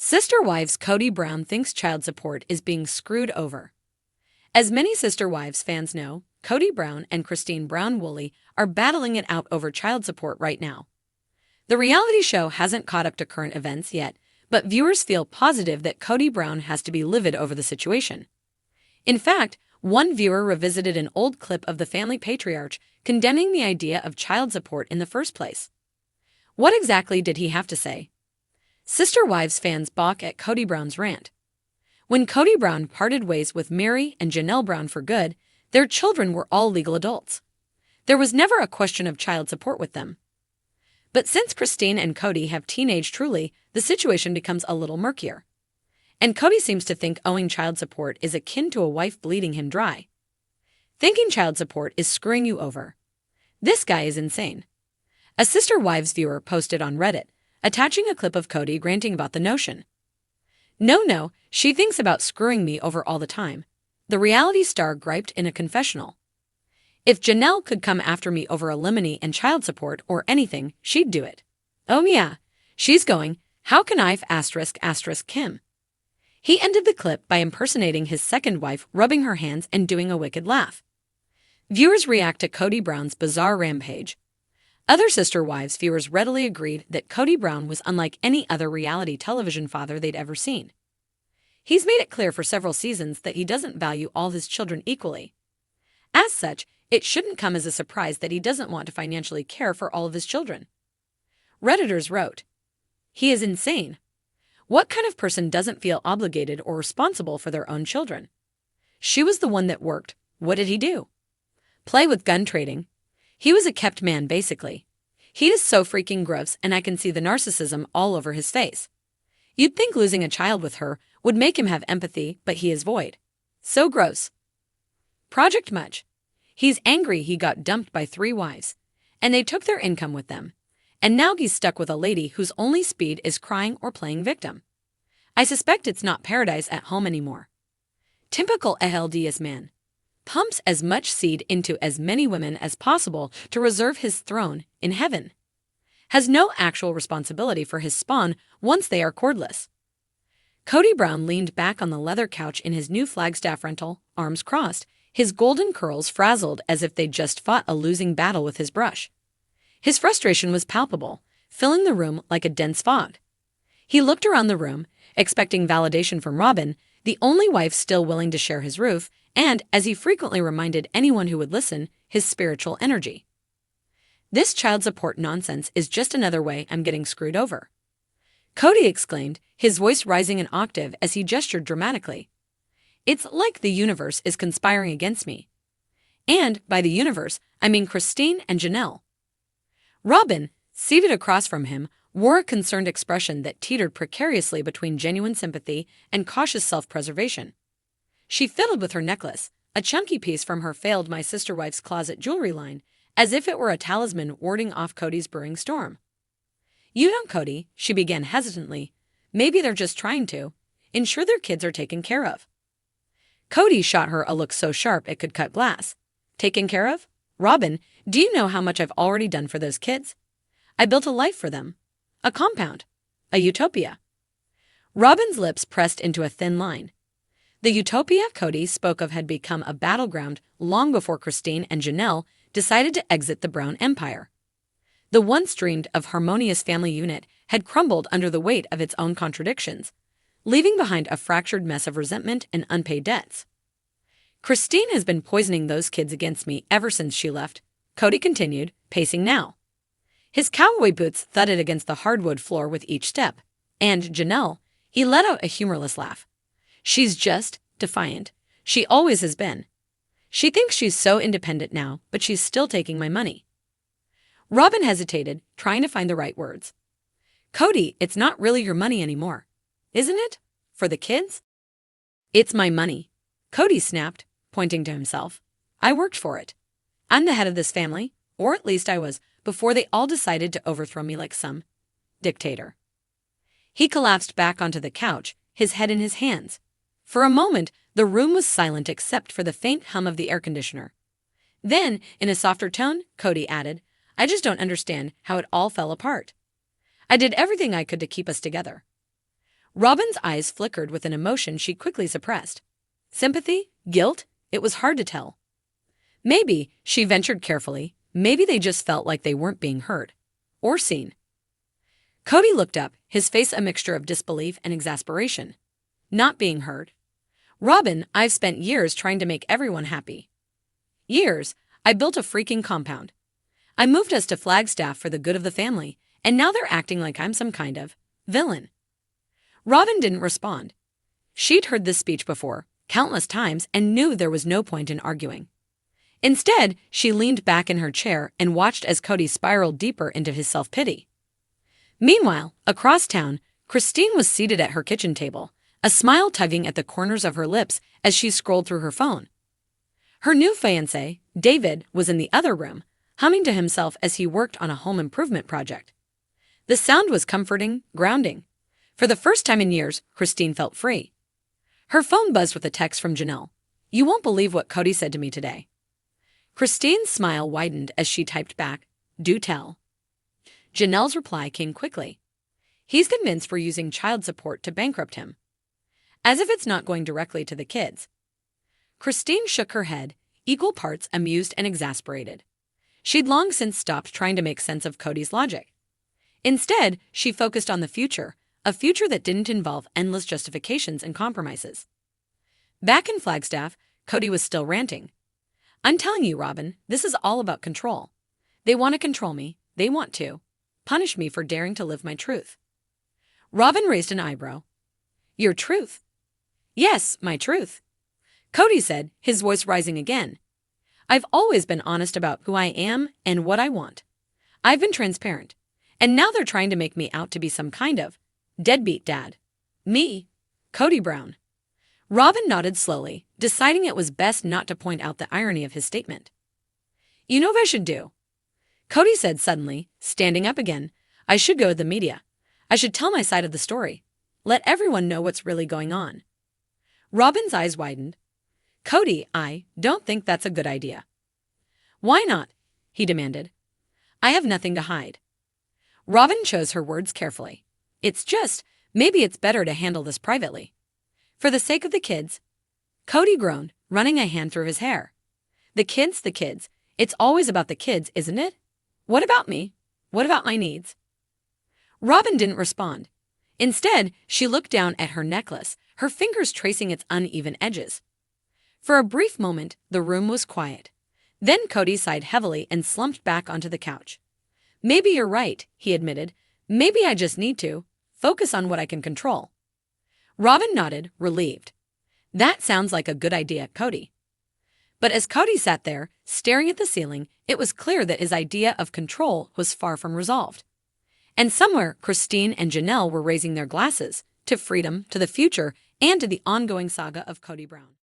Sister Wives Kody Brown thinks child support is being screwed over. As many Sister Wives fans know, Kody Brown and Cristin Brown-Woolley are battling it out over child support right now. The reality show hasn't caught up to current events yet, but viewers feel positive that Kody Brown has to be livid over the situation. In fact, one viewer revisited an old clip of the family patriarch condemning the idea of child support in the first place. What exactly did he have to say? Sister Wives fans balk at Kody Brown's rant. When Kody Brown parted ways with Mary and Janelle Brown for good, their children were all legal adults. There was never a question of child support with them. But since Cristin and Kody have teenaged truly, the situation becomes a little murkier. And Kody seems to think owing child support is akin to a wife bleeding him dry. Thinking child support is screwing you over. This guy is insane. A Sister Wives viewer posted on Reddit, attaching a clip of Kody ranting about the notion. No, she thinks about screwing me over all the time, the reality star griped in a confessional. If Janelle could come after me over alimony and child support or anything, she'd do it. Oh yeah, she's going, how can I *** Kim? He ended the clip by impersonating his second wife, rubbing her hands and doing a wicked laugh. Viewers react to Kody Brown's bizarre rampage. Other Sister Wives viewers readily agreed that Kody Brown was unlike any other reality television father they'd ever seen. He's made it clear for several seasons that he doesn't value all his children equally. As such, it shouldn't come as a surprise that he doesn't want to financially care for all of his children. Redditors wrote, "He is insane. What kind of person doesn't feel obligated or responsible for their own children? She was the one that worked. What did he do? Play with gun trading? He was a kept man, basically. He is so freaking gross, and I can see the narcissism all over his face. You'd think losing a child with her would make him have empathy, but he is void. So gross. Project Much. He's angry he got dumped by 3 wives, and they took their income with them. And now he's stuck with a lady whose only speed is crying or playing victim. I suspect it's not paradise at home anymore. Typical LDS man. Pumps as much seed into as many women as possible to reserve his throne in heaven. Has no actual responsibility for his spawn once they are cordless." Kody Brown leaned back on the leather couch in his new Flagstaff rental, arms crossed, his golden curls frazzled as if they'd just fought a losing battle with his brush. His frustration was palpable, filling the room like a dense fog. He looked around the room, expecting validation from Robin, the only wife still willing to share his roof, and, as he frequently reminded anyone who would listen, his spiritual energy. "This child support nonsense is just another way I'm getting screwed over," Kody exclaimed, his voice rising an octave as he gestured dramatically. "It's like the universe is conspiring against me. And, by the universe, I mean Cristin and Janelle." Robin, seated across from him, wore a concerned expression that teetered precariously between genuine sympathy and cautious self-preservation. She fiddled with her necklace, a chunky piece from her failed My Sister Wife's Closet jewelry line, as if it were a talisman warding off Kody's brewing storm. "You know, Kody," she began hesitantly, "maybe they're just trying to ensure their kids are taken care of." Kody shot her a look so sharp it could cut glass. "Taken care of? Robin, do you know how much I've already done for those kids? I built a life for them. A compound. A utopia." Robin's lips pressed into a thin line. The utopia Kody spoke of had become a battleground long before Cristin and Janelle decided to exit the Brown Empire. The once dreamed of harmonious family unit had crumbled under the weight of its own contradictions, leaving behind a fractured mess of resentment and unpaid debts. "Cristin has been poisoning those kids against me ever since she left," Kody continued, pacing now. His cowboy boots thudded against the hardwood floor with each step, and Janelle, he let out a humorless laugh. "She's just defiant. She always has been. She thinks she's so independent now, but she's still taking my money." Robin hesitated, trying to find the right words. "Kody, it's not really your money anymore, isn't it? For the kids?" "It's my money," Kody snapped, pointing to himself. "I worked for it. I'm the head of this family, or at least I was, before they all decided to overthrow me like some dictator." He collapsed back onto the couch, his head in his hands. For a moment, the room was silent except for the faint hum of the air conditioner. Then, in a softer tone, Kody added, "I just don't understand how it all fell apart. I did everything I could to keep us together." Robin's eyes flickered with an emotion she quickly suppressed. Sympathy? Guilt? It was hard to tell. Maybe, she ventured carefully, maybe they just felt like they weren't being heard. Or seen. Kody looked up, his face a mixture of disbelief and exasperation. Not being heard. Robin, I've spent years trying to make everyone happy. Years. I built a freaking compound. I moved us to Flagstaff for the good of the family, and now they're acting like I'm some kind of villain. Robin didn't respond. She'd heard this speech before, countless times, and knew there was no point in arguing. Instead, she leaned back in her chair and watched as Kody spiraled deeper into his self-pity. Meanwhile, across town, Cristin was seated at her kitchen table, a smile tugging at the corners of her lips as she scrolled through her phone. Her new fiancé, David, was in the other room, humming to himself as he worked on a home improvement project. The sound was comforting, grounding. For the first time in years, Cristin felt free. Her phone buzzed with a text from Janelle. "You won't believe what Kody said to me today." Cristin's smile widened as she typed back, "Do tell." Janelle's reply came quickly. "He's convinced we're using child support to bankrupt him." As if it's not going directly to the kids. Cristin shook her head, equal parts amused and exasperated. She'd long since stopped trying to make sense of Kody's logic. Instead, she focused on the future, a future that didn't involve endless justifications and compromises. Back in Flagstaff, Kody was still ranting. "I'm telling you, Robin, this is all about control. They want to control me, they want to punish me for daring to live my truth." Robin raised an eyebrow. "Your truth?" "Yes, my truth," Kody said, his voice rising again. "I've always been honest about who I am and what I want. I've been transparent. And now they're trying to make me out to be some kind of deadbeat dad. Me, Kody Brown." Robin nodded slowly, deciding it was best not to point out the irony of his statement. "You know what I should do?" Kody said suddenly, standing up again. "I should go to the media. I should tell my side of the story. Let everyone know what's really going on." Robin's eyes widened. "Kody, I don't think that's a good idea." "Why not?" he demanded. "I have nothing to hide." Robin chose her words carefully. "It's just, maybe it's better to handle this privately. For the sake of the kids." Kody groaned, running a hand through his hair. The kids. It's always about the kids, isn't it? What about me? What about my needs?" Robin didn't respond. Instead, she looked down at her necklace, her fingers tracing its uneven edges. For a brief moment, the room was quiet. Then Kody sighed heavily and slumped back onto the couch. "Maybe you're right," he admitted. "Maybe I just need to focus on what I can control." Robin nodded, relieved. "That sounds like a good idea, Kody." But as Kody sat there, staring at the ceiling, it was clear that his idea of control was far from resolved. And somewhere, Cristin and Janelle were raising their glasses to freedom, to the future, and to the ongoing saga of Kody Brown.